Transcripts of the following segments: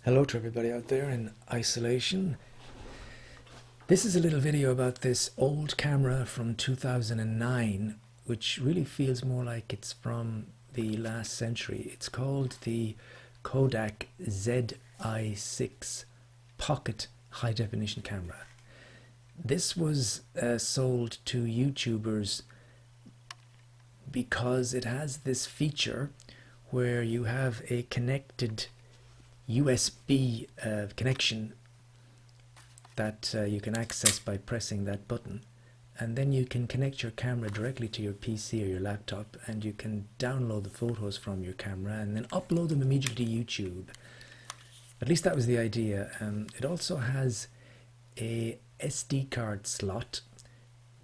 Hello to everybody out there in isolation. This is a little video about this old camera from 2009, which really feels more like it's from the last century. It's called the Kodak Zi6 pocket high definition camera. This was sold to YouTubers because it has this feature where you have a connected USB connection that you can access by pressing that button, and then you can connect your camera directly to your PC or your laptop, and you can download the photos from your camera and then upload them immediately to YouTube. At least that was the idea. It also has a SD card slot,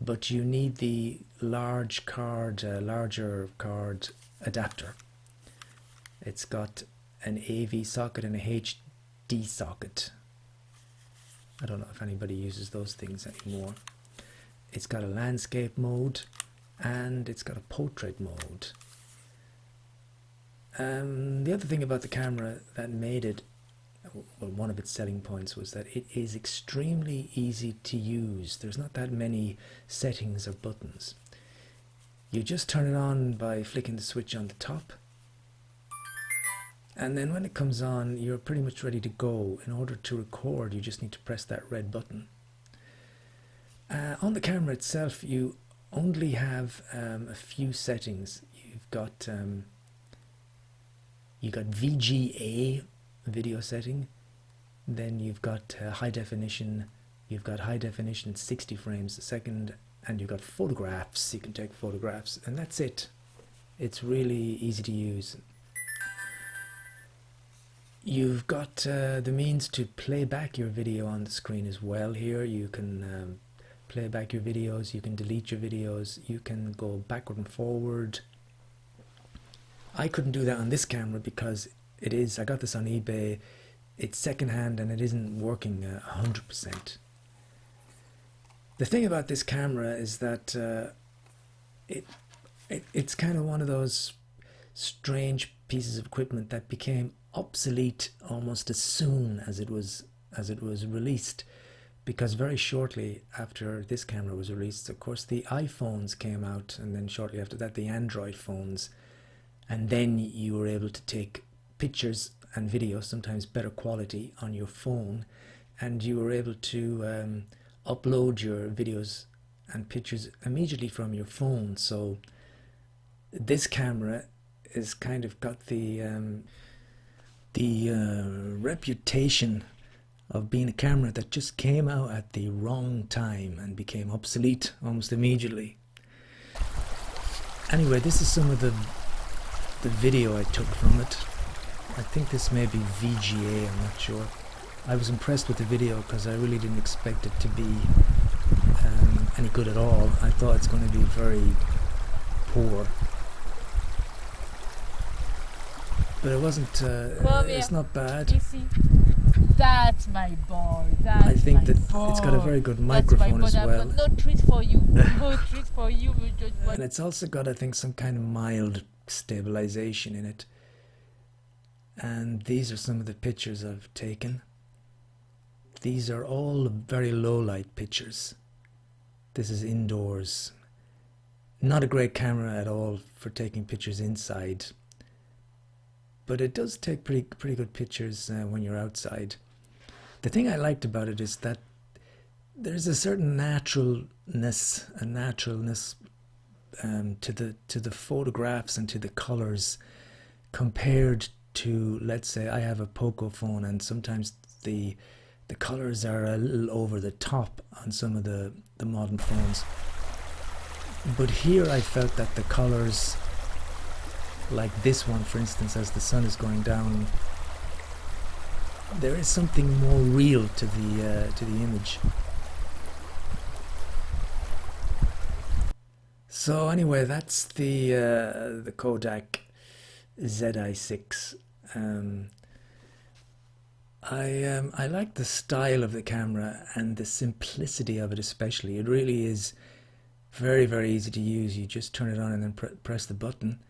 but you need the larger card adapter. It's got an AV socket and a HD socket. I don't know if anybody uses those things anymore. It's got a landscape mode and it's got a portrait mode. The other thing about the camera that made it, well, one of its selling points was that it is extremely easy to use. There's not that many settings or buttons. You just turn it on by flicking the switch on the top, and then when it comes on, you're pretty much ready to go. In order to record, you just need to press that red button. On the camera itself, you only have a few settings. You've got VGA video setting, then you've got high definition. You've got high definition 60 frames a second, and you've got photographs. You can take photographs, and that's it. It's really easy to use. You've got the means to play back your video on the screen as well here. You can play back your videos, you can delete your videos, you can go backward and forward. I couldn't do that on this camera because I got this on eBay, it's secondhand and it isn't working 100%. The thing about this camera is that it's kind of one of those strange pieces of equipment that became obsolete almost as soon as it was released, because very shortly after this camera was released, of course, the iPhones came out, and then shortly after that the Android phones, and then you were able to take pictures and videos, sometimes better quality, on your phone, and you were able to upload your videos and pictures immediately from your phone. So this camera is kind of got the reputation of being a camera that just came out at the wrong time and became obsolete almost immediately. Anyway, this is some of the video I took from it. I think this may be VGA, I'm not sure. I was impressed with the video because I really didn't expect it to be any good at all. I thought it's going to be very poor. But it wasn't, it's not bad. You see, that's my boy. That's I think that boy. it's got a very good microphone as well. I've got no treat for you. No treat for you. We just want. And it's also got, I think, some kind of mild stabilization in it. And these are some of the pictures I've taken. These are all very low light pictures. This is indoors. Not a great camera at all for taking pictures inside, but it does take pretty good pictures when you're outside. The thing I liked about it is that there's a certain naturalness to the photographs and to the colors compared to, let's say, I have a Poco phone, and sometimes the colors are a little over the top on some of the modern phones. But here I felt that the colors, like this one for instance, as the sun is going down, there is something more real to the image. So anyway, that's the Kodak Zi6. I like the style of the camera and the simplicity of it especially. It really is very, very easy to use. You just turn it on and then press the button.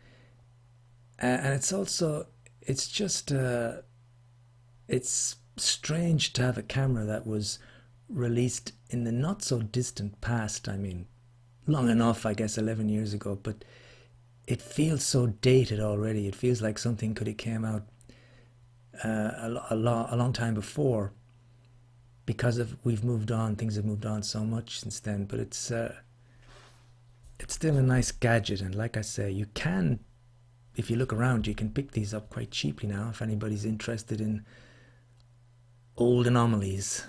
And it's just it's strange to have a camera that was released in the not so distant past. I mean, long enough, I guess, 11 years ago, but it feels so dated already. It feels like something could have came out a long time before, because of we've moved on. Things have moved on so much since then, but it's still a nice gadget. And like I say, you can, if you look around, you can pick these up quite cheaply now if anybody's interested in old anomalies.